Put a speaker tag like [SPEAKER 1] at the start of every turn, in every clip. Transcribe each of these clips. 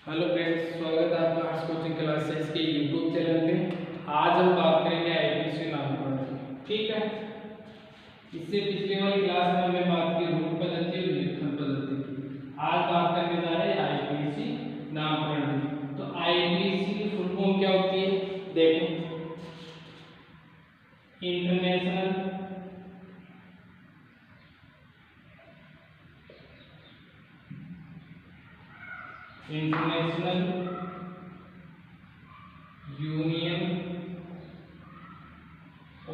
[SPEAKER 1] Hello friends, स्वागत है आपका आर्ट्स कोचिंग क्लासेस के यूट्यूब चैनल पे। आज हम बात करेंगे आईपीसी नामकरण की। ठीक है, इससे पिछले वाली क्लास में हमने बात की रूप पद्धति और लेखन पद्धति की। आज बात करने जा रहे हैं आईपीसी नामकरण की। तो आईपीसी की फुल फॉर्म क्या होती है? देखो, international union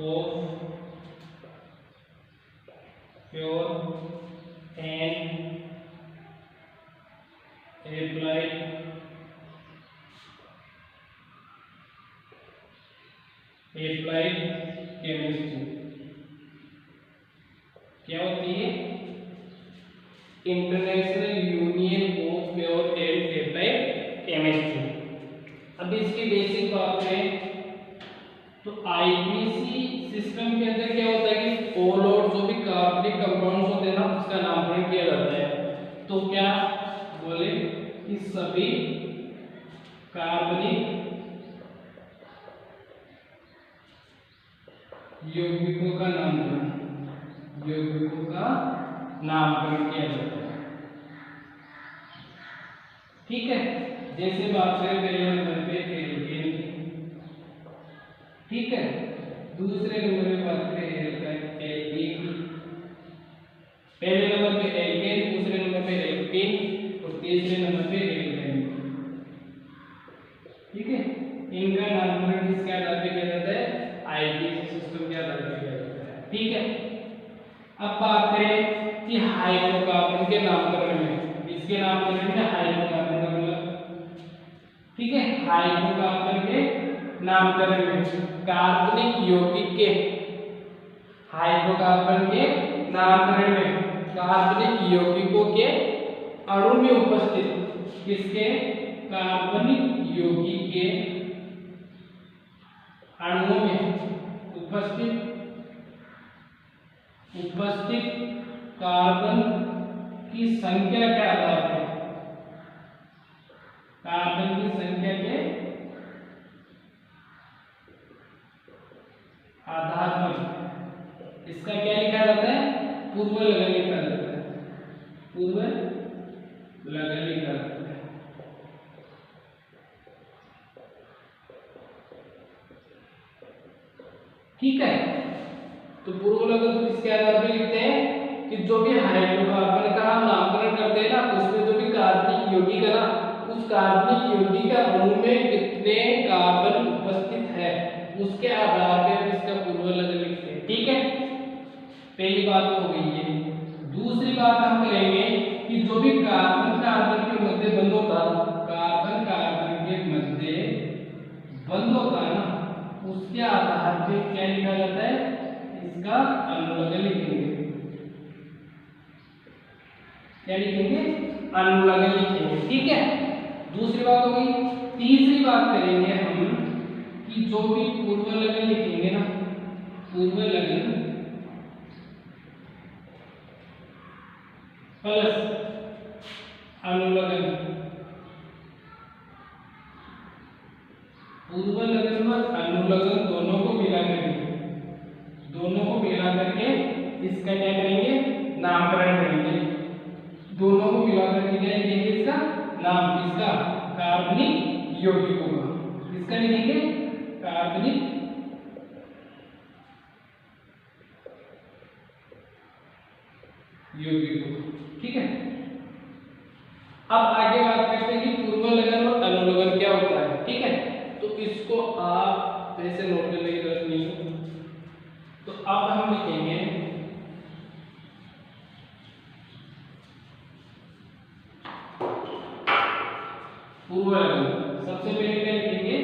[SPEAKER 1] of pure and applied chemistry क्या होती है? International union of pure and applied chemistry. अब इसकी बेसिक बात करें तो आईपीसी सिस्टम के अंदर क्या होता है कि ऑल और जो भी कार्बनिक कंपाउंड्स होते हैं ना, उसका नामकरण किया जाता है। तो क्या बोले कि सभी कार्बनिक यौगिकों का नामकरण किया जाता है। ठीक है, जैसे बात करें पहले नंबर पे एल्केन की, ठीक है, दूसरे नंबर पे बात करें एल्कीन की। पहले नंबर पे एल्केन, दूसरे नंबर पे एल्कीन और तीसरे नंबर पे एल्केन। ठीक है, इनका नामकरण किसके आधार पे किया जाता है? आईपीसी सिस्टम के आधार पे किया जाता है। ठीक है, अब बात करें कि हाइड्रोकार्बन के नामकरण में, इसके नामकरण में हाइड्रोकार्बन का मतलब, ठीक है, हाइड्रोकार्बन के नामकरण में कार्बनिक यौगिक के, हाइड्रोकार्बन के नामकरण में कार्बनिक यौगिकों के अणु में उपस्थित, किसके? कार्बनिक यौगिक के अणुओं में उपस्थित कार्बन की संख्या के आधार पर, कार्बन की संख्या के आधार पर इसका क्या लिखा जाता है? पूर्व लगन लिखा जाता है। पूर्व लगन लिखा जाता है। ठीक है, तो पूर्व लगन तो किसके आधार पर लिखते हैं कि जो भी हाइड्रोकार्बन का हम नामकरण करते हैं ना, उसमें जो भी कार्बनिक यौगिक है ना, उस कार्बनिक यौगिक के अणु में कितने कार्बन उपस्थित है, उसके आधार पर इसका पूर्व लगन लिखते हैं। ठीक है, पहली बात हो गई है। दूसरी बात हम करेंगे कि जो भी कार्बन कार्बन के मध्य बंध होता है, कार्बन कार्बन के मध्य बंध होता है ना, उसके आधार पे क्या लिखा जाता है? इसका अनुलग्न लिखेंगे। क्या लिखेंगे? अनुलग्न लिखेंगे। ठीक है, दूसरी बात हो गई। तीसरी बात करेंगे हम कि जो भी पूर्व लगन लिखेंगे ना, पूर्व लगन प्लस अनुलग्न, पूर्व लगन और अनुलग्न दोनों को मिला करके इसका क्या करेंगे? नामकरण करेंगे। दोनों को मिला करके क्या लिखेंगे? इसका नाम, इसका कार्बनिक यौगिकों का, इसका लिखेंगे कार्बनिक यौगिकों। ठीक है, अब आगे बात करते हैं कि पूर्व लगन और अनुलग्न क्या होता है। ठीक है, तो इसको आप वैसे नोट करने की जरूरत नहीं है। तो अब हम लिखेंगे पूर्व लगन। सबसे पहले क्या लिखेंगे?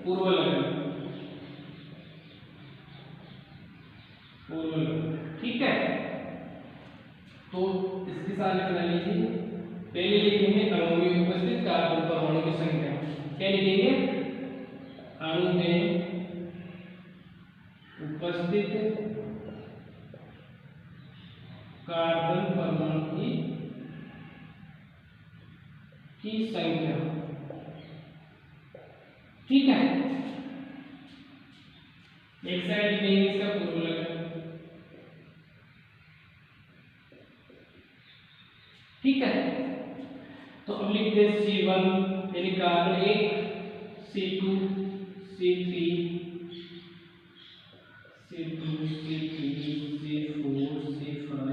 [SPEAKER 1] पूर्व लगन। ठीक है, तो इसकी सारी बना लीजिए। पहले लिखेंगे अणु में उपस्थित कार्बन परमाणु की संख्या। क्या लिखेंगे? अणु में उपस्थित कार्बन परमाणु की की संख्या, ठीक है। एक साइड लिखेंगे इसका पूर्व लगन, ठीक है। तो अब लिखते हैं C1 यानी carbon 1, C2, C3, C2, C3, C4, C5,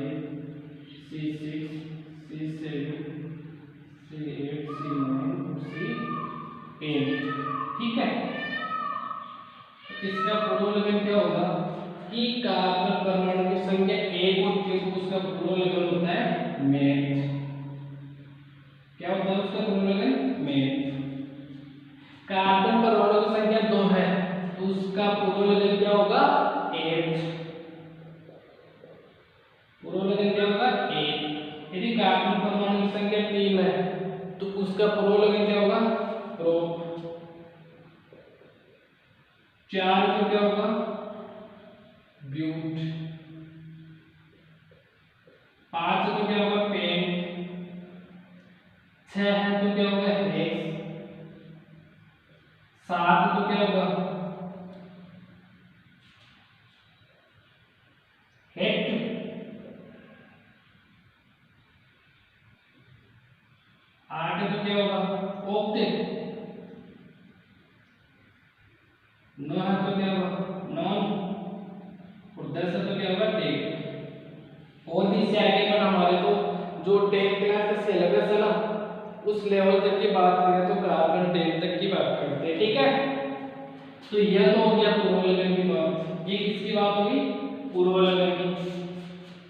[SPEAKER 1] C6, C7, C8, C9 और C8, ठीक है। इसका पूर्व लगन क्या होगा कि कार्बन परमाणु की संख्या 1 होती है तो उसका पूर्व लगन होता है मेथ। क्या होता है उसका पूर्व लगन? मेथ। कार्बन परमाणु की संख्या 2 है तो उसका पूर्व लगन क्या होगा? 8। पूर्व लगन क्या होगा? 8। यदि कार्बन परमाणु की संख्या 3 है तो उसका पूर्व लगन क्या होगा? प्रोप। 4 तो क्या होगा? ब्यूट। 5 तो क्या होगा? पेंट। 6 है तो क्या होगा? हेक्स। 7 तो क्या होगा? हेक्ट। 8 तो क्या होगा? ऑक्टेट। 9 है तो क्या होगा? नॉन। और 10 है तो क्या होगा? डेक। और भी इससे आगे पर हमारे तो जो 10 क्लास का सिलेबस है ना उस लेवल तक की बात करें तो कार्बन 10 तक की बात करते हैं, ठीक है। तो यह तो हो गया पूर्व लगन की बात। ये किसकी बात होगी? पूर्व लगन की।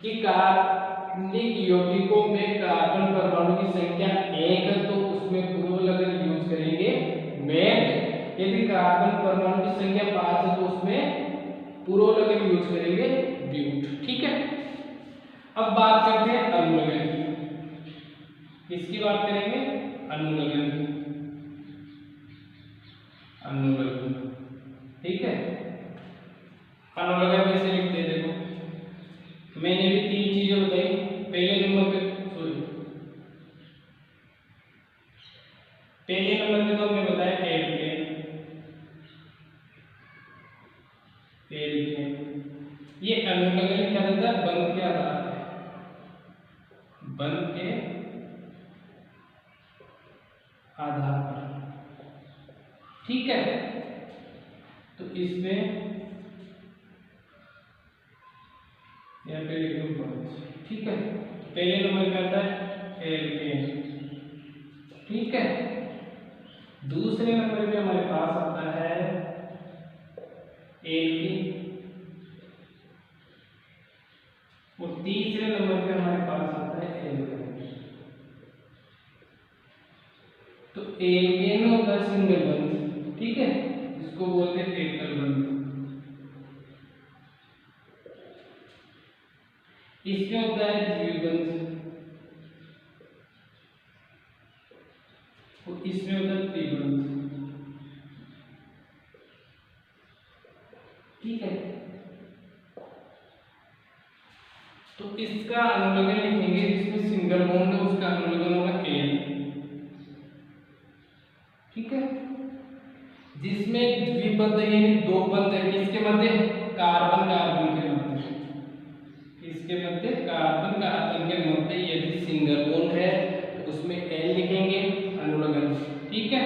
[SPEAKER 1] कि कार्बनिक यौगिकों में कार्बन परमाणु की संख्या 1 है तो उसमें पूर्व लगन यूज करेंगे मेथ। यदि कार्बन परमाणु की संख्या 5 है तो उसमें पूर्व लगन यूज करेंगे ब्यूट, ठीक है। अब बात करते हैं अनुलग्न की। किसकी बात करेंगे? अनुलग्न की। अनुलग्न, ठीक है। अनुलग्न कैसे लिखते हैं देखो, मैंने भी 3 चीजें बताई। पहले नंबर पे तो हमने बताया एल्केन। ये अनुलग्न क्या रहता है? बंध के आधार पे, बंध के आधार पर, ठीक है। तो इसमें यहाँ पे लिख लो बंध, ठीक है। पहले नंबर पे आता है एल्केन, ठीक है। दूसरे नंबर पे हमारे पास आता है एल्कीन और तीसरे नंबर पे हमारे पास आता है एल्काइन। तो एल्केन में होता है सिंगल बंध, ठीक है, इसको बोलते हैं एकल बंध। इसमें होता है द्विबंध और इसमें होता है त्रिबंध, ठीक है। तो इसका अनुलग्न लिखेंगे, जिसमें सिंगल बॉन्ड है उसका अनुलग्न होगा एल, ठीक है। जिसमें द्विबंध यानी 2 बंध है किसके मध्य? कार्बन कार्बन के मध्य। इसके मध्य कार्बन कार्बन के मध्य यदि सिंगल बॉन्ड है तो उसमें एल लिखेंगे अनुलग्न, ठीक है।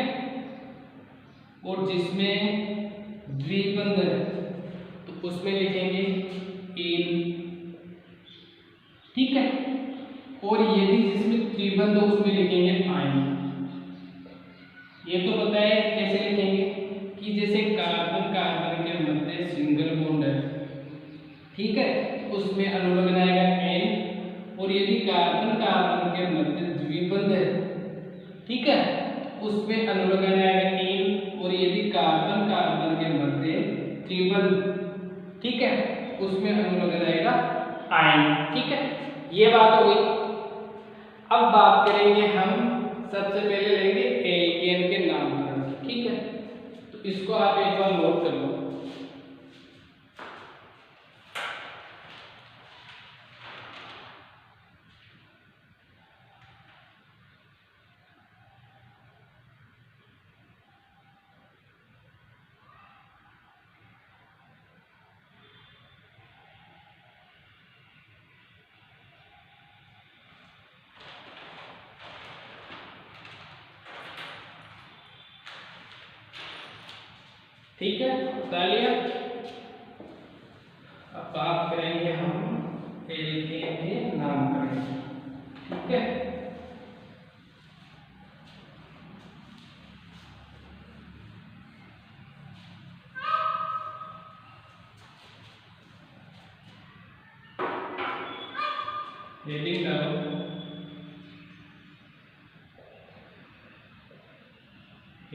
[SPEAKER 1] और जिसमें द्विबंध है तो उसमें लिखेंगे एल, ठीक है। और यदि जिसमें त्रिबंध हो उसमें लिखेंगे आयन। ये तो पता है कैसे लिखेंगे कि जैसे कार्बन कार्बन के मध्य सिंगल बॉन्ड है, ठीक है, तो उसमें अनुलग्न आएगा एन। और यदि कार्बन कार्बन के मध्य द्विबंध है, ठीक है, उसमें अनुलग्न आएगा एन। और यदि कार्बन कार्बन के मध्य त्रिबंध, ठीक है, उसमें अनुलग्न आएगा आयन, ठीक है। ये बात हो गई। अब बात करेंगे हम, सबसे पहले लेंगे एल्केन के नामकरण, ठीक है। तो इसको आप एक बार नोट कर लो। ठीक है, बता लिया। अब बात करेंगे हम एल्केन के नामकरण, ठीक है। हेडिंग डालो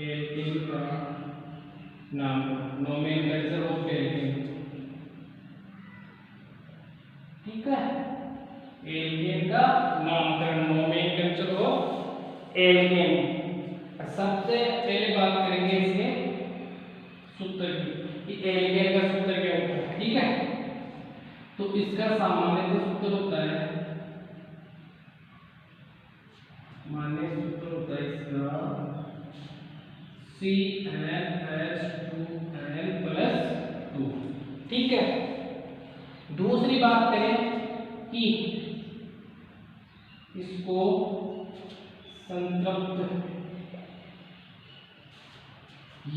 [SPEAKER 1] एल्केन का नाम, नोमेनक्लेचर ऑफ एल्केन, ठीक है। एल्केन का नामकरण, नोमेनक्लेचर ऑफ एल्केन। सबसे पहले बात करेंगे इसके सूत्र की कि एल्केन का सूत्र क्या होता है, ठीक है। तो इसका सामान्य सूत्र होता है, मान्य सूत्र होता है इसका CnH2n+2, ठीक है। दूसरी बात करें कि इसको संतृप्त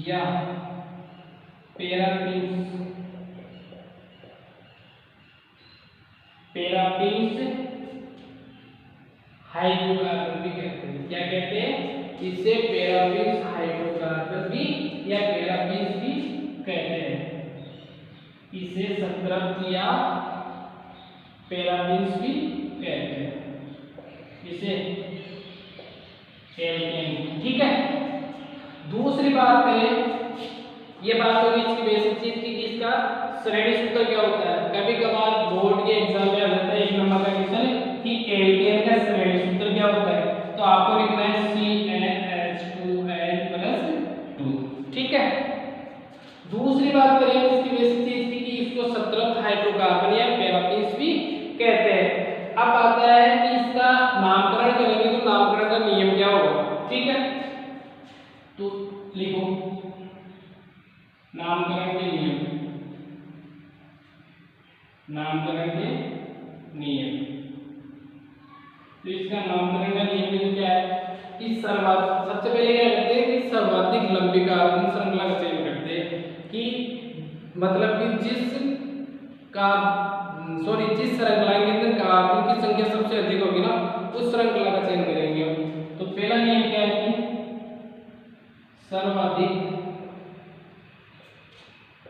[SPEAKER 1] या पैराफिन्स हाइड्रोकार्बन भी कहते हैं। क्या कहते हैं? इसे पैराफिन्स हाइड्रोकार्बन भी या पैराफिन्स भी कहते हैं। इसे संतृप्त या पैराफिन्स भी कहते हैं, इसे एल्केन, ठीक है। दूसरी बात करें, ये बात होगी इसकी बेसिक चीज की कि इसका श्रेणी सूत्र क्या होता है। कभी कभार बोर्ड के एग्जाम में आ जाता है 1 नंबर का क्वेश्चन कि एल्केन का श्रेणी सूत्र क्या होता है, तो आपको लिखना है CnH2n+2, ठीक है। दूसरी बात करें इसकी बेसिक चीज की कि इसको संतृप्त हाइड्रोकार्बन या पैराफिन्स भी कहते हैं। अब आता है कि इसका नामकरण करेंगे तो नामकरण का नियम क्या होगा, ठीक है। तो लिखो नामकरण के नियम, नामकरण के नियम। तो इसका नामकरण का नियम क्या है कि सबसे पहले क्या करते हैं कि सर्वाधिक लंबी कार्बन श्रृंखला का चयन करते हैं कि मतलब कि जिस श्रृंखला के अंदर कार्बन की संख्या सबसे अधिक होगी ना, उस श्रृंखला का चयन करेंगे। तो पहला नियम क्या है कि सर्वाधिक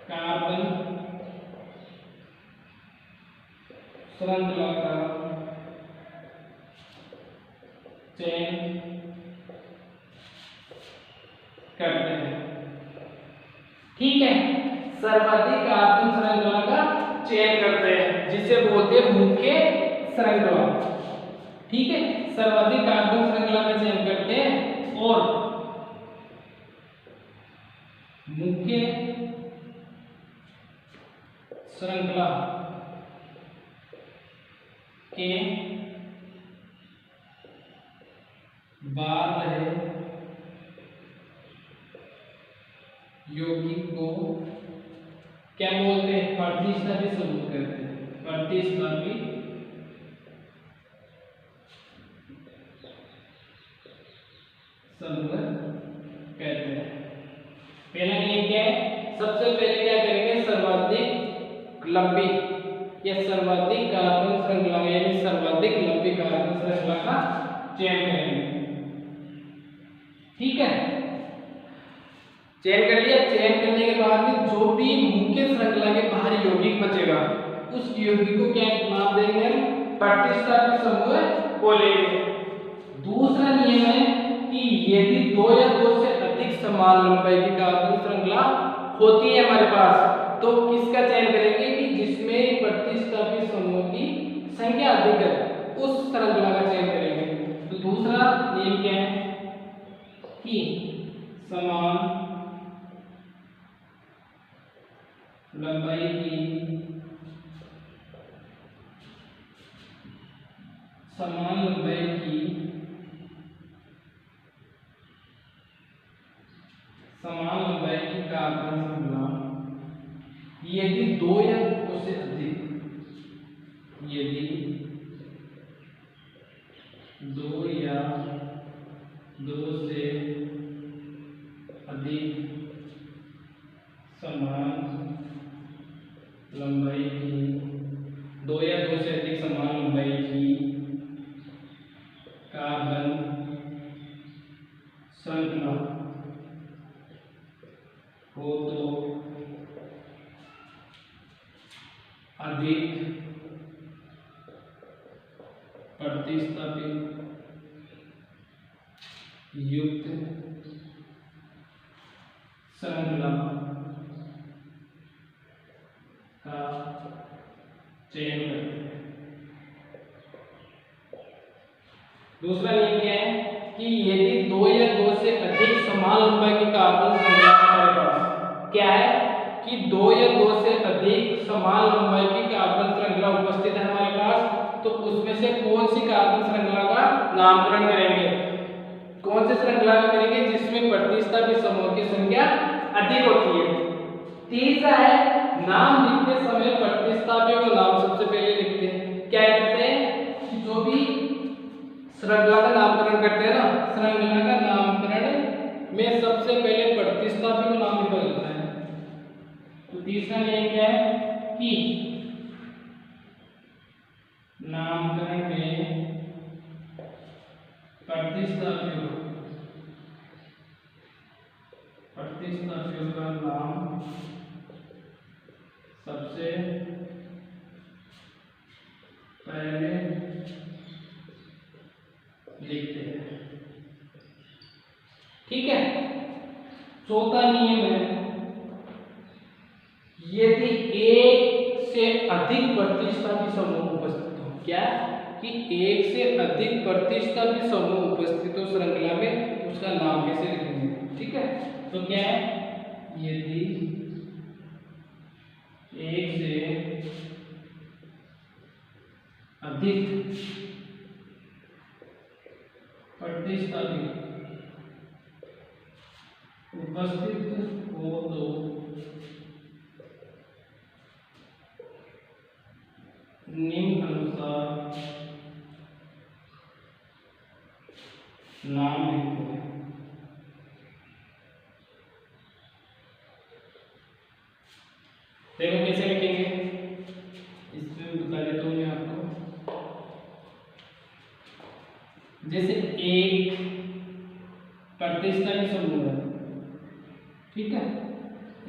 [SPEAKER 1] कार्बन श्रृंखला का चयन करते हैं, ठीक है। सर्वाधिक कार्बन श्रृंखला का चयन करते हैं जिसे बोलते हैं मुख्य श्रृंखला, ठीक है। सर्वाधिक कार्बन श्रृंखला का चयन करते हैं और मुख्य श्रृंखला के बाद रहे यौगिक को क्या बोलते हैं, प्रतिस्थापी समूह कहते हैं, प्रतिस्थापी समूह कहते हैं। पहला नियम क्या है, सबसे पहले क्या करेंगे, सर्वाधिक लंबी या सर्वाधिक कार्बन श्रृंखला यानी सर्वाधिक लंबी कार्बन श्रृंखला का चयन करेंगे, ठीक है। चयन कर लिया। चयन करने के बाद में जो भी मुख्य श्रृंखला के बाहर यौगिक बचेगा उस यौगिक को क्या नाम देंगे, प्रतिस्थापी समूह बोलेंगे। दूसरा नियम है कि यदि 2 या 2 से अधिक समान लंबाई की कार्बन श्रृंखला होती है हमारे पास, तो किसका चयन करेंगे कि जिसमें प्रतिस्थापी समूह की संख्या अधिक है उस श्रृंखला का चयन करेंगे। तो दूसरा नियम क्या है कि समान लंबाई की कार्बन श्रृंखला यदि 2 या 2 से अधिक, यदि 2 या 2 से अधिक श्रृंखला हो तो अधिक प्रतिस्थापित युक्त श्रृंखला का चयन करते हैं। दूसरा नियम क्या है कि यदि दो या दो से अधिक समान लंबाई की कार्बन श्रृंखला हमारे पास क्या है कि दो या दो से अधिक समान लंबाई की कार्बन श्रृंखला उपस्थित है हमारे पास, तो उसमें से कौन सी कार्बन श्रृंखला का नामकरण करेंगे? कौन सी श्रृंखला का करेंगे जिसमें प्रतिस्थापित समूह की संख्या अधिक होती है। तीसरा है नाम लिखते समय प्रतिस्थापियों का नाम सबसे पहले लिखते हैं। क्या करते हैं कि जो भी श्रृंखला का नामकरण करते हैं ना, श्रृंखला का नामकरण में सबसे पहले प्रतिस्थापी को नाम लिखा जाता है। तो तीसरा नियम क्या है कि नामकरण में प्रतिस्थापियों का नाम सबसे पहले लिखते हैं। ठीक है। चौथा नियम है यदि एक से अधिक प्रतिस्थापित समूह उपस्थित हो, क्या कि एक से अधिक प्रतिस्थापित समूह उपस्थित हो श्रृंखला में, उसका नाम कैसे लिखेंगे? ठीक है। तो क्या है यदि एक से अधिक प्रतिस्थापित उपस्थित हो तो निम्नानुसार नाम लिखते हैं। देखो कैसे लिखेंगे, इसमें बता देता हूँ मैं आपको। जैसे एक प्रतिस्थापित समूह है, ठीक है,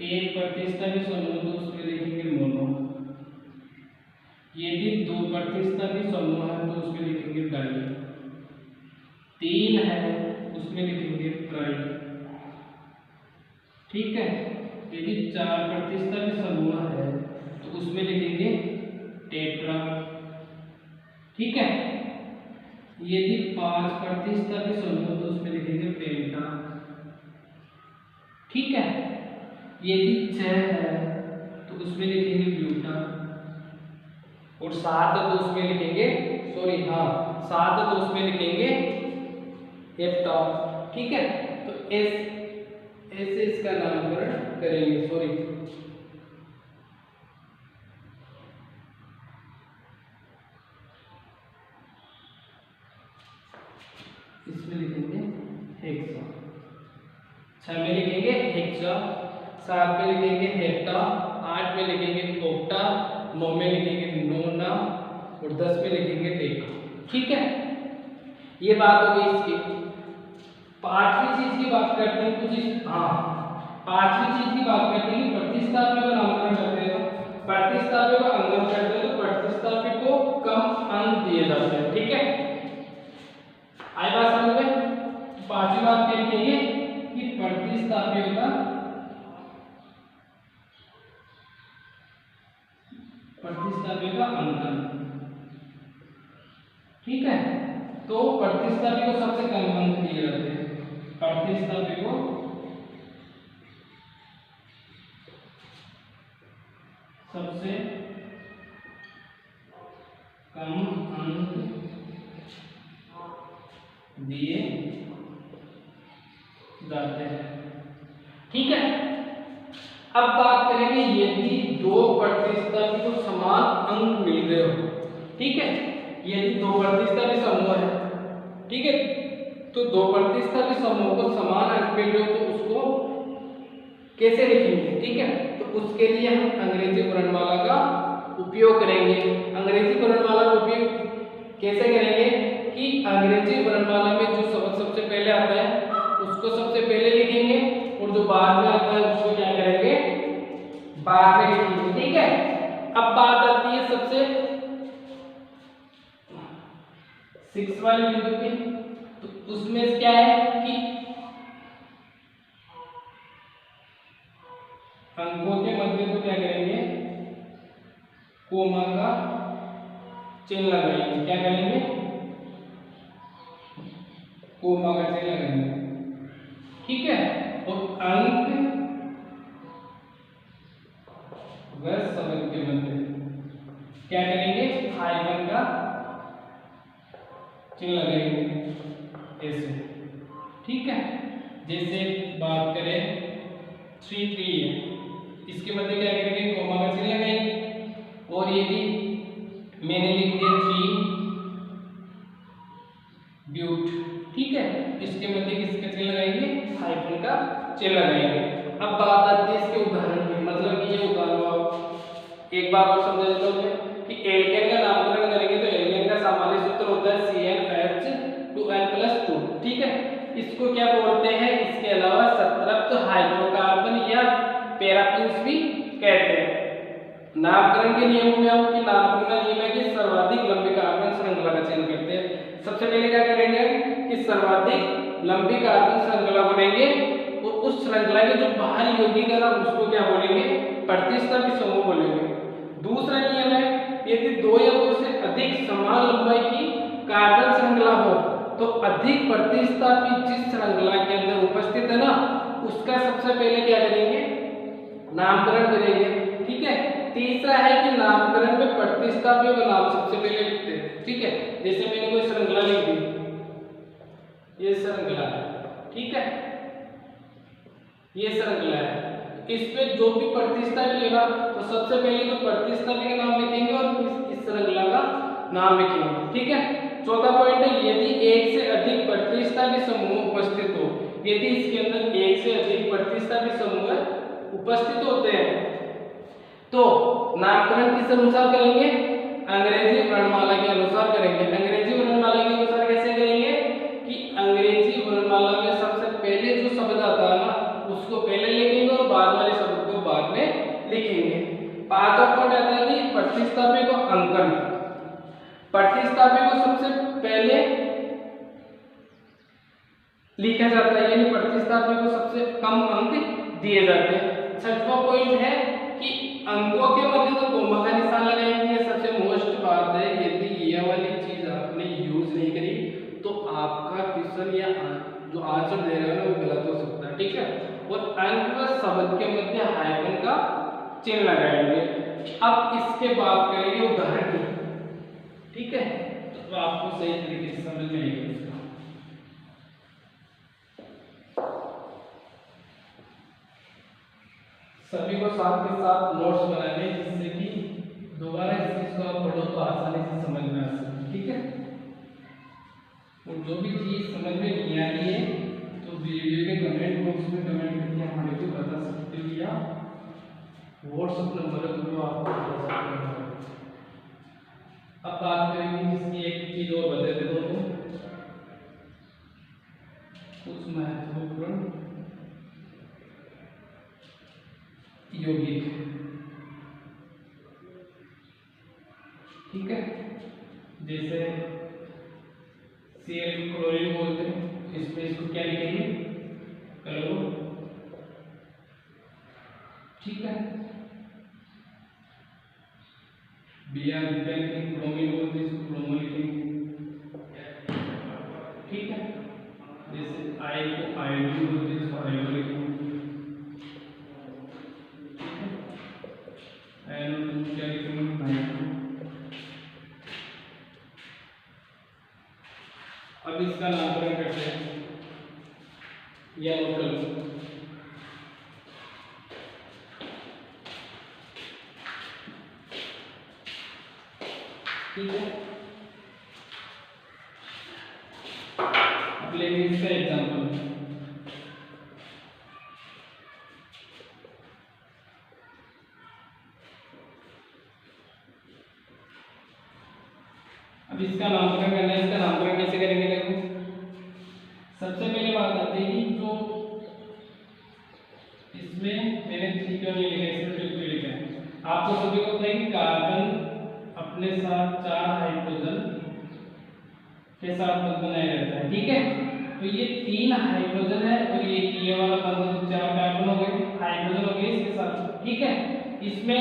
[SPEAKER 1] एक प्रतिस्थापित समूह तो उसमें लिखेंगे मोनो। यदि दो प्रतिस्थापित समूह है तो उसमें लिखेंगे डाई। तीन है उसमें लिखेंगे ट्राई। ठीक है। यदि चार प्रतिस्थापित समूह है तो उसमें लिखेंगे टेट्रा। ठीक है। यदि पांच प्रतिस्थापित समूह तो उसमें लिखेंगे पेंटा। ठीक है। यदि छह है तो उसमें लिखेंगे ब्यूटा, और सात तो उसमें लिखेंगे सात तो उसमें लिखेंगे हेप्टा। ठीक है। तो ऐसे इसका नामकरण करेंगे। इसमें लिखेंगे हेक्सा, 6 में लिखेंगे हेक्सा, 7 में लिखेंगे हेप्टा, 8 में लिखेंगे ओक्टा, 9 में लिखेंगे नोना, और 10 में लिखेंगे टेका। ठीक है। ये बात हो गई इसकी। पांचवी चीज की बात करते हैं पांचवी चीज की बात करते हैं कि प्रतिस्थापी का नामकरण करते हैं। तो प्रतिस्थापी का अंकन करते हैं तो प्रतिस्थापी को कम अंक दिए जाते हैं। ठीक है। आई बात समझ में? पांचवी बात क्या लिखेंगे कि प्रतिस्थापियों का अंकन। ठीक है। तो प्रतिस्थापी को सबसे कम अंक दिए जाते हैं। प्रतिस्थापी को सबसे कम अंक दिए जाते हैं। ठीक है। अब बात करेंगे यदि दो प्रतिस्थापी को समान अंक मिल रहे हो। ठीक है। यदि दो प्रतिस्थापी समूह है, ठीक है, तो दो प्रतिस्थापी समूह को समान अंक मिल रहे हो तो उसको कैसे लिखेंगे? ठीक है। तो उसके लिए हम अंग्रेजी वर्णमाला का उपयोग करेंगे। अंग्रेजी वर्णमाला का उपयोग कैसे करेंगे कि अंग्रेजी वर्णमाला में जो शब्द सबसे पहले आता है उसको बाद में आता है उसको क्या करेंगे, बाद में लिखेंगे। ठीक है, अब बात आती है सबसे 6 वाले बिंदु पे। तो उसमें क्या है कि अंकों के मध्य तो क्या करेंगे, कोमा का चिन्ह लगाएंगे। क्या करेंगे, कोमा का चिन्ह लगाएंगे। ठीक है, और अंक व शब्द के मध्य क्या करेंगे, हाइफन का चिन्ह लगाएंगे ऐसे। ठीक है, जैसे बात करें 3 3 है, इसके मध्य क्या करेंगे, कोमा का चिन्ह लगाएंगे। और यदि मैंने लिख दिया 3 ब्यूट, ठीक है, इसके मध्य किसका चिन्ह लगाएंगे, हाइफन का चिन्ह लगाएंगे। अब बात आती है इसके उदाहरण की, मतलब कि ये उदाहरण एक बार और समझ लेते हैं कि एल्केन का नामकरण करेंगे तो एल्केन का सामान्य सूत्र होता है CnH2n+2। ठीक है, इसको क्या बोलते हैं, इसके अलावा संतृप्त हाइड्रोकार्बन या पैराफिन्स भी कहते हैं। नामकरण के नियमों में हम कि नामकरण का नियम है कि सर्वाधिक लंबी कार्बन श्रृंखला का चयन करते हैं। सबसे पहले क्या करेंगे कि सर्वाधिक लंबी कार्बन श्रृंखला बनाएंगे और उस श्रृंखला के जो बाहरी यौगिक है ना उसको क्या बोलेंगे, प्रतिस्थापी समूह बोलेंगे। दूसरा नियम है यदि 2 या 2 से अधिक समान लंबाई की कार्बन श्रृंखला हो तो अधिक प्रतिस्थापी जिस श्रृंखला के अंदर उपस्थित है ना उसका सबसे पहले क्या करेंगे, नामकरण करेंगे। ठीक है, तीसरा है कि नामकरण में प्रतिस्थापियों का नाम सबसे पहले लिखते हैं। ठीक है, जैसे मैंने कोई श्रृंखला लिख दी, ये श्रृंखला है। ठीक है, ये श्रृंखला है, इस पे जो भी प्रतिस्थापी है ना तो सबसे पहले तो प्रतिस्थापी का नाम लिखेंगे और इस श्रृंखला का नाम लिखेंगे। ठीक है, चौथा पॉइंट है यदि एक से अधिक प्रतिस्थापी समूह उपस्थित हो, यदि इसके अंदर एक से अधिक प्रतिस्थापी समूह उपस्थित होते हैं तो नामकरण किस अनुसार करेंगे, अंग्रेजी वर्णमाला के अनुसार करेंगे। अंग्रेजी वर्णमाला के अनुसार कैसे करेंगे कि अंग्रेजी वर्णमाला में सबसे पहले जो शब्द आता है ना उसको पहले लिखेंगे और बाद वाले शब्द को बाद में लिखेंगे। पांचवा पॉइंट आता है कि प्रतिस्थापी को अंकन, प्रतिस्थापी को सबसे पहले लिखा जाता है, यानी प्रतिस्थापी को सबसे कम अंक दिए जाते हैं। छठवां पॉइंट है कि अंकों के मध्य तो कोमा का निशान लगाएंगे। ये सबसे मोस्ट बात है, यदि ये वाली चीज आपने यूज नहीं करी तो आपका क्वेश्चन या जो आंसर दे रहे हो ना वो गलत हो सकता है। ठीक है, और अंक व शब्द के मध्य हाइफन का चिन्ह लगाएंगे। अब इसके बाद करेंगे उदाहरण की। ठीक है, तो आपको सही तरीके से समझ में आएगा इसका। सभी को साथ के साथ नोट्स बनाने जिससे कि दोबारा इस चीज को आप पढ़ो तो आसानी से समझ में आ सके। ठीक है, और जो भी चीज समझ में नहीं आ रही है तो वीडियो के कमेंट बॉक्स में कमेंट करके हमारे को बता सकते हो या व्हाट्सएप नंबर है तो आपको बता सकते हो। अब बात करेंगे इसकी एक चीज और बता देता हूँ, कुछ महत्वपूर्ण यौगिक। ठीक है, जैसे Cl क्लोरीन बोलते हैं, इसमें इसको क्या लिखेंगे, क्लोरो। ठीक है, Br क्रोमीन बोलते हैं, इसको क्रोमो लिखेंगे। ठीक है, जैसे I को आयोडीन बोलते हैं, इसको आयोडो लिखेंगे। क्या लिखेंगे, अब इसका नामकरण करते हैं या लोकल। ठीक है, अब लेंगे इसका एग्जाम्पल। अब इसका नामकरण करना है, इसका नामकरण कैसे करेंगे देखो। सबसे पहले बात आती है कि जो इसमें मैंने 3 क्यों नहीं लिखा, इसमें 2 क्यों लिखा है? आपको सभी को पता है कि कार्बन अपने साथ 4 हाइड्रोजन के साथ बंध बनाए रहता है, ठीक है। तो ये 3 हाइड्रोजन है और ये वाला बंध 4 कार्बन हो गए, हाइड्रोजन हो गए इसके साथ, ठीक है। इसमें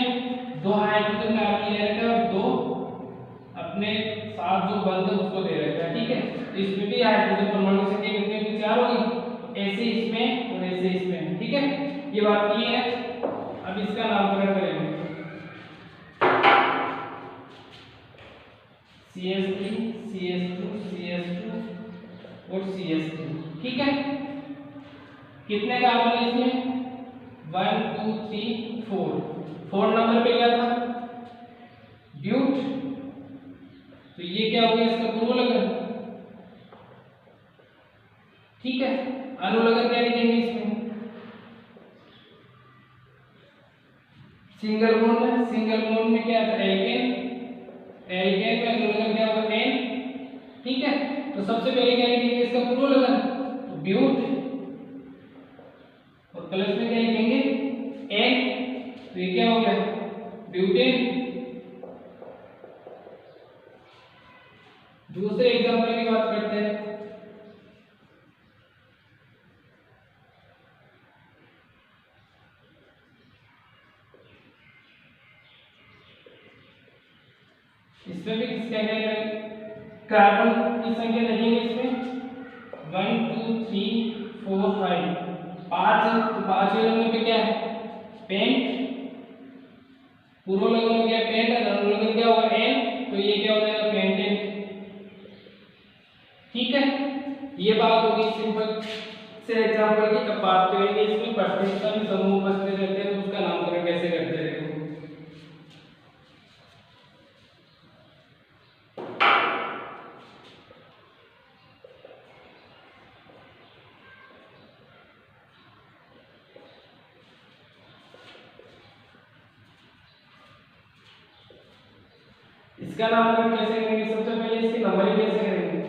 [SPEAKER 1] 2 हाइड्रोजन कार्बन ले रखा है और 2 अपने साथ जो बंध उसको दे रखा है, ठीक है। तो इसमें भी हाइड्रोजन परमाणु की संख्या कितनी होगी? 4 होगी, ऐसे इसमें और ऐसे इसमें, ठीक है। ये बात क्लियर है। अब इसका नामकरण करेंगे CH3 CH2 CH2 और CH3, ठीक है। कितने कार्बन है इसमें? 1 2 3 4। 4 नंबर पे क्या था? ब्यूट। तो ये क्या हो गया? इसका पूर्व लगन, ठीक है। अनुलग्न क्या लिखेंगे इसमें? सिंगल बॉन्ड में क्या था? एल्केन। एल्केन में अनुलग्न क्या होगा? एन, ठीक है। तो सबसे पहले क्या लिखेंगे? इसका पूर्व लगन, तो ब्यूट, और प्लस में क्या लिखेंगे? एन। तो ये क्या हो गया? ब्यूटेन। दूसरे एग्जांपल की बात करते हैं। इसमें भी किसका क्या करेंगे? कार्बन की संख्या देखेंगे इसमें 1 2 3 4 5, 5। तो 5वें नंबर पे क्या है? पेंट। पूर्व लगन हो गया पेंट, अनुलग्न क्या होगा? एन। तो ये क्या हो जाएगा? पेंटेन, ठीक है। ये बात होगी सिंपल से एग्जांपल की। अब बात करेंगे इसमें प्रतिष्ठा में समूह बचते रहते हैं तो उसका नामकरण कैसे करते हैं। इसका नामकरण कैसे करेंगे? सबसे पहले इसकी नंबरिंग कैसे करेंगे?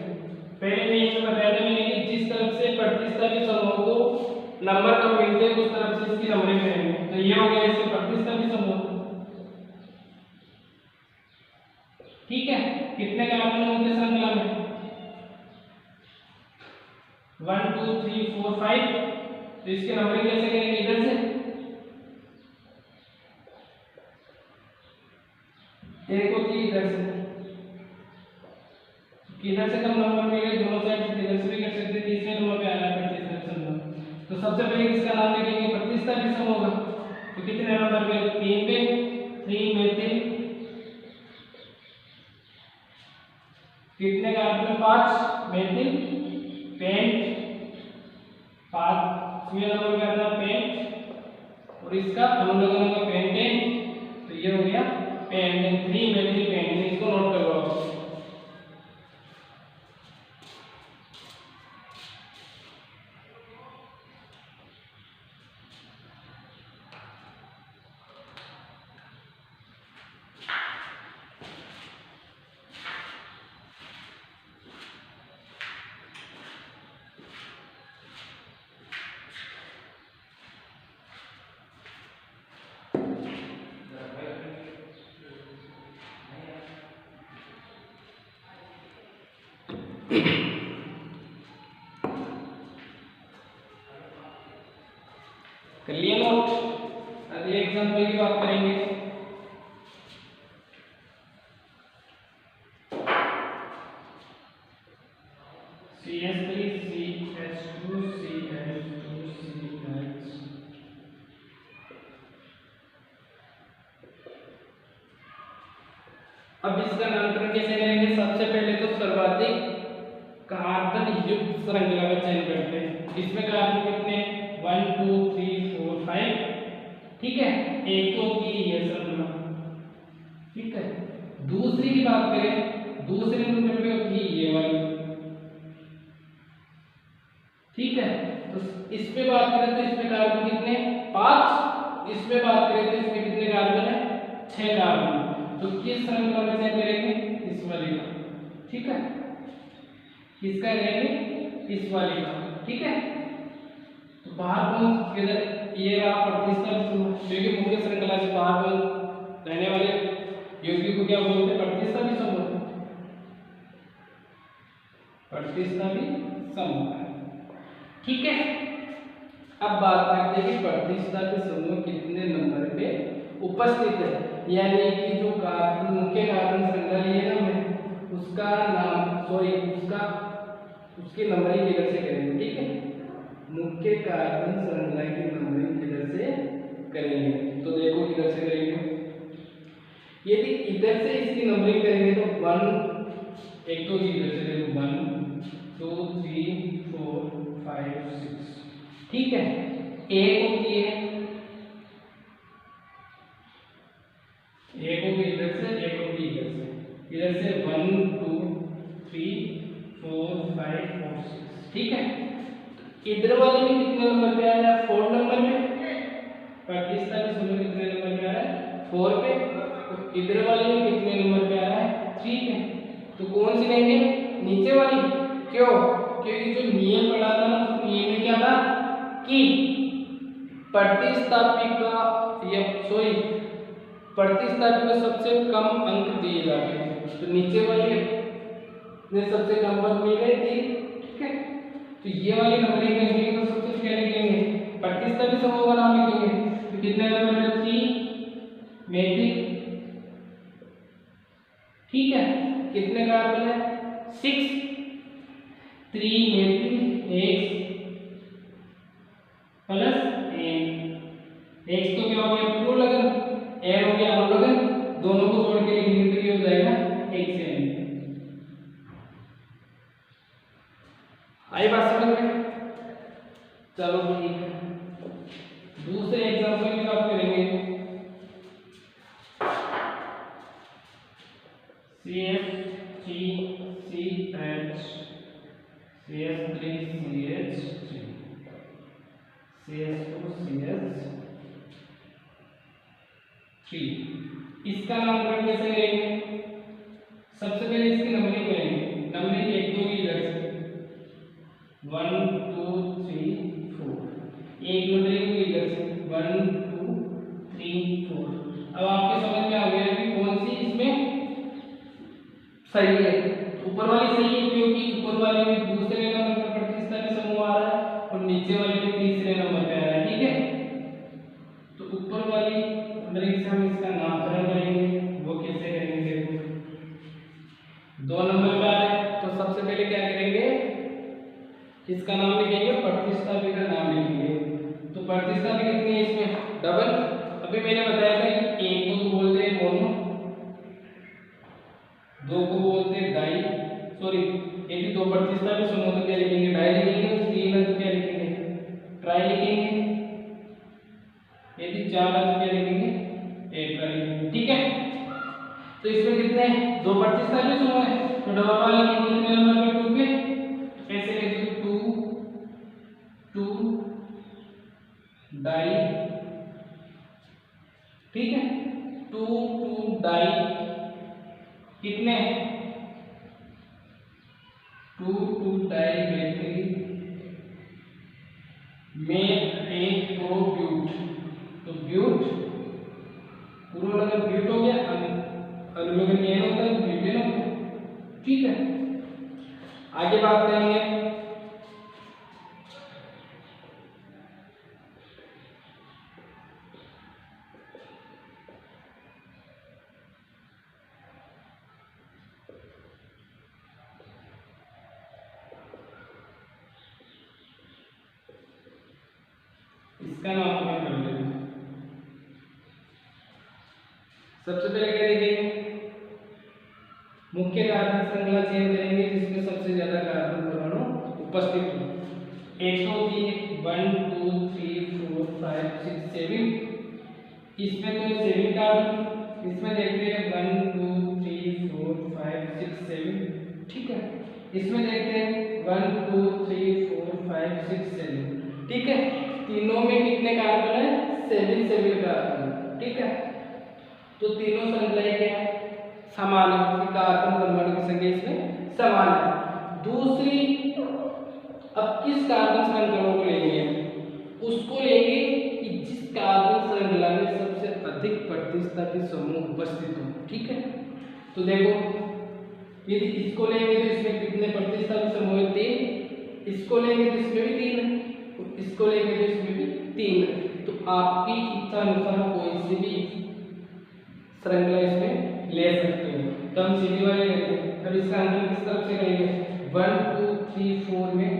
[SPEAKER 1] पहले मैं इसमें बताया था मैंने कि जिस तरफ से प्रतिस्थापी समूह को नंबर कम मिलते हैं उस तरफ से इसकी नंबरिंग करेंगे। तो ये हो गया इसके प्रतिस्थापी समूह, ठीक है। कितने कार्बन होंगे श्रृंखला में? 1 2 3 4 5। तो इसकी नंबरिंग कैसे करेंगे? इधर से एक होती है, इधर से, किधर से कम नंबर मिले दोनों साइड से, इधर से भी कर सकते हैं। तीसरे नंबर पे आना है प्रतिस्थापी समूह। तो सबसे पहले किसका नाम लिखेंगे? प्रतिस्थापी समूह का। तो कितने नंबर पे? 3 पे, 3 मेथिल। कितने कार्बन? 5 methyl pent. 5वें नंबर पे आता है पेंट और इसका अनुलग्न होगा पेंटेन। तो ये हो गया पेंटेन, 3 मेथिल पेंटेन। इसको नोट कर लो। कर लिया नोट। अगले एग्जांपल की बात करेंगे। CH3 CH2 CH2 CH। अब इसका नामकरण कैसे करेंगे? सबसे पहले तो सर्वाधिक कार्बन युक्त श्रृंखला का चयन करते हैं। इसमें कार्बन कितने? 1 2 3 4 5, ठीक है। एक तो की ये श्रृंखला, ठीक है। दूसरी की बात करें, दूसरे नंबर पे होती है ये वाली, ठीक है। तो इस पे बात करें तो इसमें कार्बन कितने? 5। इस पे बात करें तो इसमें कितने कार्बन है? 6 कार्बन। तो किस श्रृंखला में चयन करेंगे? इस वाली का, ठीक है। किसका करेंगे? इस वाली का, ठीक है। तो तो बाहर कौन किधर ये रहा प्रतिस्थापी समूह, क्योंकि मुख्य श्रृंखला से बाहर कौन रहने वाले यौगिक को क्या बोलते हैं? प्रतिस्थापी समूह। प्रतिस्थापी समूह, ठीक है। अब बात करते हैं कि प्रतिस्थापी समूह कितने नंबर पे उपस्थित है, यानी कि जो कार्बन मुख्य कार्बन श्रृंखला है ना मैं उसका नाम उसकी नंबरिंग किधर से करेंगे, ठीक है। मुख्य कार्बन श्रृंखला की नंबरिंग किधर से करेंगे, तो देखो किधर से करेंगे। यदि इधर से इसकी नंबरिंग करेंगे तो 1 एक तो इधर से देखो 1 2 3 4 5 6, ठीक है। एक होती है, एक होगी इधर से, एक होगी इधर से। 1 2 3 4 5 और 6, ठीक है। इधर वाले में कितने नंबर पे आ रहा है? 4 नंबर में। प्रतिस्थापी समूह कितने नंबर पे आ रहा है? 4 पे। तो इधर वाले में कितने नंबर पे आ रहा है? 3 पे। तो कौन सी लेंगे? नीचे वाली। क्यों? क्योंकि जो नियम पढ़ा था ना उस नियम में क्या था कि प्रतिस्थापी को सबसे कम अंक दिए जाते हैं, तो नीचे वाले में सबसे कम अंक मिल गए 3, ठीक है। तो ये वाली नंबरिंग करेंगे तो सबसे क्या लिखेंगे? प्रतिस्थापी समूह का नाम लिखेंगे। तो कितने नंबर में? 3 मेथिक, ठीक है। कितने कार्बन है? 6 3 मेथिक X प्लस N। X तो क्या हो गया? प्रो लगन, N हो गया अणु लगन, दोनों को जोड़ के लिखेंगे तो ये हो जाएगा XN। आई बात समझ में? चलो ठीक है, दूसरे एग्जांपल की बात करेंगे। CF3CH CH3CH3 CH2CH3, इसका नामकरण कैसे करेंगे? सबसे पहले इसकी नंबरिंग करेंगे। नंबरिंग 1 2 की इधर से 1 2 3 4, एक नंबरिंग की इधर से 1 2 3 4। अब आपके समझ में आ गया कि कौन सी इसमें सही है। ऊपर वाली सही है क्योंकि ऊपर वाले में दूसरे नंबर पर प्रतिस्थापी समूह आ रहा है और नीचे वाले में तीसरे नंबर पे आ रहा है, ठीक है। तो ऊपर वाली नंबरिंग से हम इसका नामकरण करेंगे। वो कैसे करेंगे? देखो 2 नंबर पे आ रहा है तो सबसे पहले क्या करेंगे? इसका नाम लिखेंगे, प्रतिस्थापी का नाम लिखेंगे। तो प्रतिस्थापी कितनी है इसमें? डबल। अभी मैंने बताया था कि एक को बोलते हैं मोनो, 2 को बोलते हैं डाई, सॉरी यदि 2 प्रतिस्थापी समूह तो क्या लिखेंगे? डाई लिखेंगे। 3 है तो क्या लिखेंगे? ट्राई लिखेंगे। यदि 4 है तो क्या लिखेंगे? टेट्रा लिखेंगे, ठीक है। तो इसमें कितने 2 प्रतिस्थापी समूह है तो डबल वाले लिखेंगे कितने नंबर पे? 2 पे। ऐसे लिखिए 2 डाई, ठीक है। 2 डाई कितने? 2 डाई मेथिल में एक प्रोब्यूट, तो ब्यूट पूरा लगन ब्यूट हो गया, अनुलग्न एन होता है ब्यूटेन होता है, ठीक है। आगे बात करेंगे इसका नामकरण कर लेंगे। सबसे पहले क्या देखेंगे? मुख्य कार्बन श्रृंखला चयन करेंगे जिसमें सबसे ज्यादा कार्बन परमाणु उपस्थित हो। एक तो होती है 1 2 3 4 5 6 7, इसमें तो 7 कार्बन, इसमें देखते हैं 1 2 3 4 5 6 7, ठीक है। इसमें देखते हैं 1 2 3 4 5 6 7, ठीक है। तीनों में कितने कार्बन है? 7 7 कार्बन, ठीक है। तो तीनों श्रृंखलाएं क्या है? समान है, कार्बन परमाणु की संख्या इसमें समान है। दूसरी, अब किस कार्बन श्रृंखला को लेंगे? उसको लेंगे कि जिस कार्बन श्रृंखला में सबसे अधिक प्रतिस्थापित समूह उपस्थित हो। ठीक है, तो देखो यदि इसको लेंगे तो इसमें कितने प्रतिस्थापित समूह है? 3। इसको लेंगे तो इसमें भी 3 है, और इसको लेंगे तो इसमें भी 3 है। तो आपकी इच्छा अनुसार कोई सी भी श्रृंखला इसमें ले सकते हो। तो हम सीधी वाले लेते हैं। अब इसका आंसर किस तरफ से करेंगे? 1 2 3 4 में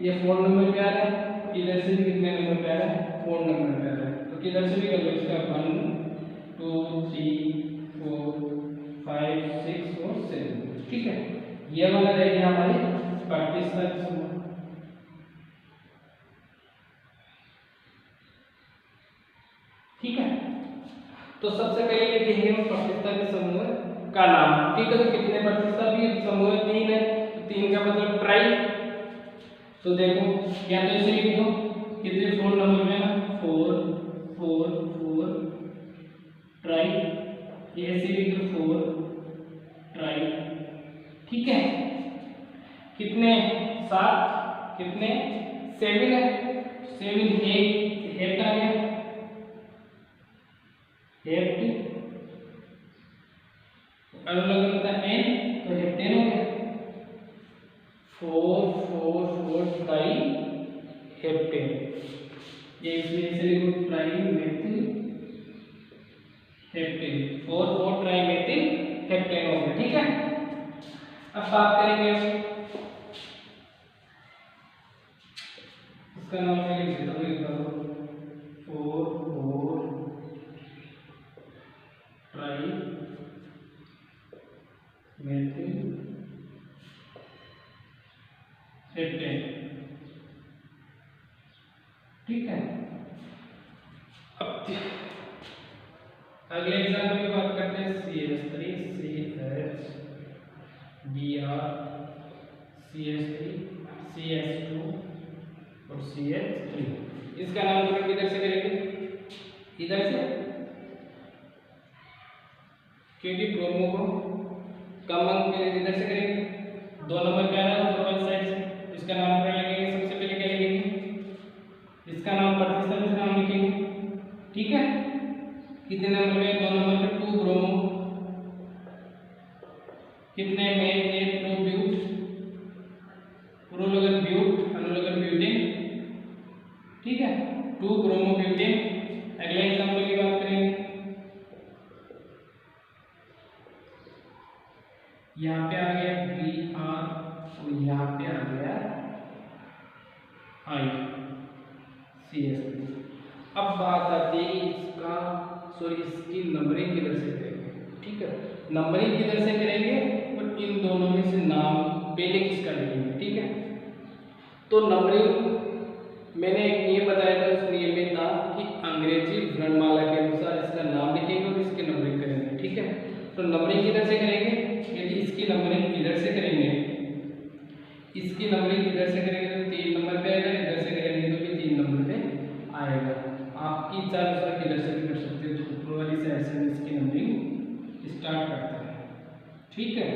[SPEAKER 1] ये 4 नंबर पे आ रहा है, इधर से भी कितने नंबर पे आ रहा है? 4 नंबर पे आ रहा है। तो किधर से भी कर लो इसका 1 2 3 4 5 6 और 7। ठीक है, ये वाला रहेगा हमारे प्रतिस्थापित समूह। ठीक है, तो सबसे पहले लिखेंगे हम प्रतिस्थापित समूह का नाम। ठीक है, तो कितने प्रतिस्थापित समूह? 3 है, तो 3 का मतलब ट्राई। तो देखो या तो ऐसे लिख दो, कितने 4 नंबर में ना 4 4 4 ट्राई, ये ऐसे लिख दो 4 ट्राई। ठीक है, कितने 7, कितने 7 है, 7 हेट आ गया, हेट अनुलग्न होता है n, तो हेप्टेन हो गया। 4 4 4 ट्राई हेप्टेन, ये इसमें ऐसे लिखो try methyl heptane, 4 4 try methyl heptane हो गया। ठीक है, अब बात करेंगे इसका नाम मैं लिख देता हूँ, लिख दो 4 4 ट्राई मेथिल हेप्टेन। ठीक है, अब अगले एग्जाम्पल की बात करते हैं। CH3 CH Br CH3 CH2 और CH3। इसका नामकरण किधर से करेंगे? इधर से, क्योंकि ब्रोमो को कम अंक के इधर से करेंगे। 2 नंबर पे आ रहा है तो वन साइड से इसका नामकरण लिखेंगे। सबसे पहले क्या लिखेंगे? इसका नाम प्रतिस्थापित नाम लिखेंगे। ठीक है, कितने नंबर पे? 2 नंबर पे 2 ब्रोमो, कितने में 8 2 ब्यूट, प्रोलगन ब्यूट अनुलगन ब्यूटेन। ठीक है, 2 ब्रोमो ब्यूटेन। अगले एग्जांपल की बात करेंगे, यहाँ पे आ गया Br और यहाँ पे आ गया I CH3। अब बात आती है इसका इसकी नंबरिंग किधर से करेंगे। ठीक है, नंबरिंग किधर से करेंगे और इन दोनों में से नाम पहले किसका लिखेंगे। ठीक है, तो नंबरिंग मैंने एक नियम बताया था, उस नियम में था कि अंग्रेजी वर्णमाला के अनुसार इसका नाम लिखेंगे और इसकी नंबरिंग करेंगे। ठीक है, तो नंबरिंग किधर से करेंगे? यदि इसकी नंबरिंग इधर से करेंगे, इसकी नंबरिंग इधर से करेंगे तो 3 नंबर पे आएगा, इधर से करेंगे तो भी 3 नंबर पे आएगा। आपकी इच्छा अनुसार किधर से भी कर सकते हो। तो ऊपर वाली साइड से इसकी नंबरिंग स्टार्ट करते हैं। ठीक है,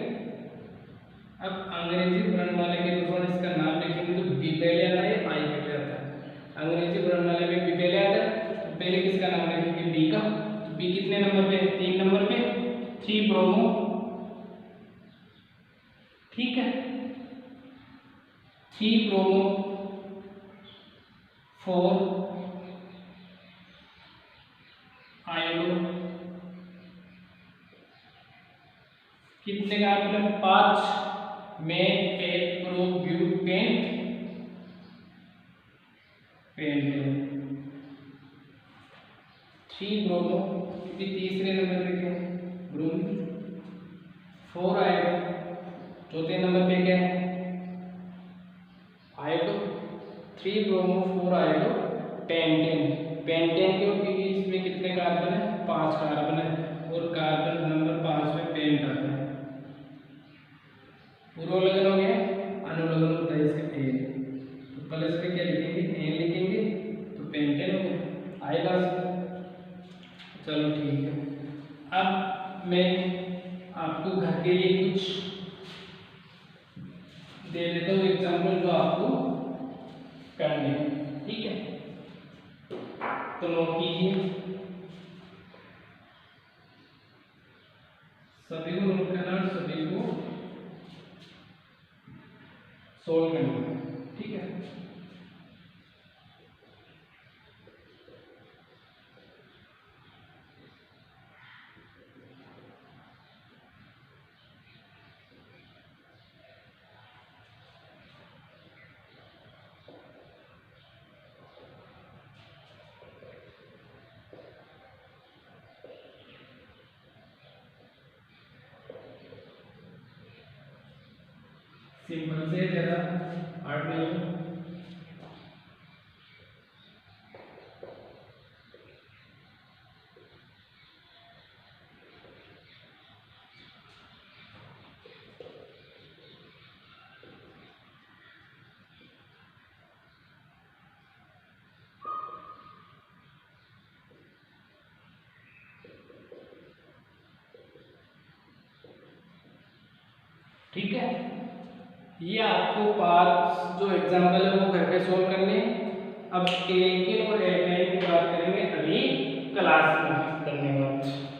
[SPEAKER 1] अब अंग्रेजी वर्णमाला के अनुसार इसका नाम लिखेंगे तो बी पहले आता है, आई पहले आता है। अंग्रेजी वर्णमाला में बी पहले आता है, तो पहले किसका नाम लिखेंगे? बी का। तो बी कितने नंबर पे? 3 नंबर पे 3 ब्रोमो। ठीक है, 3 ब्रोमो 4 आयोडो, कितने का मतलब 5 में 8 प्रोब्यूटेन पेंटेन। 3 ब्रोमो, क्योंकि तीसरे नंबर पे क्या है? ब्रोमीन। 4 आयोडो, चौथे नंबर पे क्या है? Iodo. 3 bromo 4 iodo pentane. Pentane क्योंकि इसमें कितने कार्बन है? 5 कार्बन है, और कार्बन नंबर 5 में पेंट आता है। प्रोलगन हो गया, अनुलगन होता है इसका एन, तो प्लस पे क्या लिखेंगे? एन लिखेंगे, तो पेंटेन हो गया, आएगा। चलो ठीक है, अब मैं आपको घर के लिए कुछ दे देता हूँ एग्जाम्पल जो आपको करने हैं। ठीक है, तो नोट कीजिए, सभी को नोट करना और सभी को सोल्व करना, ठीक है। सिंपल से ज़्यादा हार्ड नहीं, ठीक है। ये आपको पांच जो एग्जाम्पल है वो घर पे सोल्व करने। अब एल्किन और एल्काइन की बात करेंगे अगली क्लास में। धन्यवाद।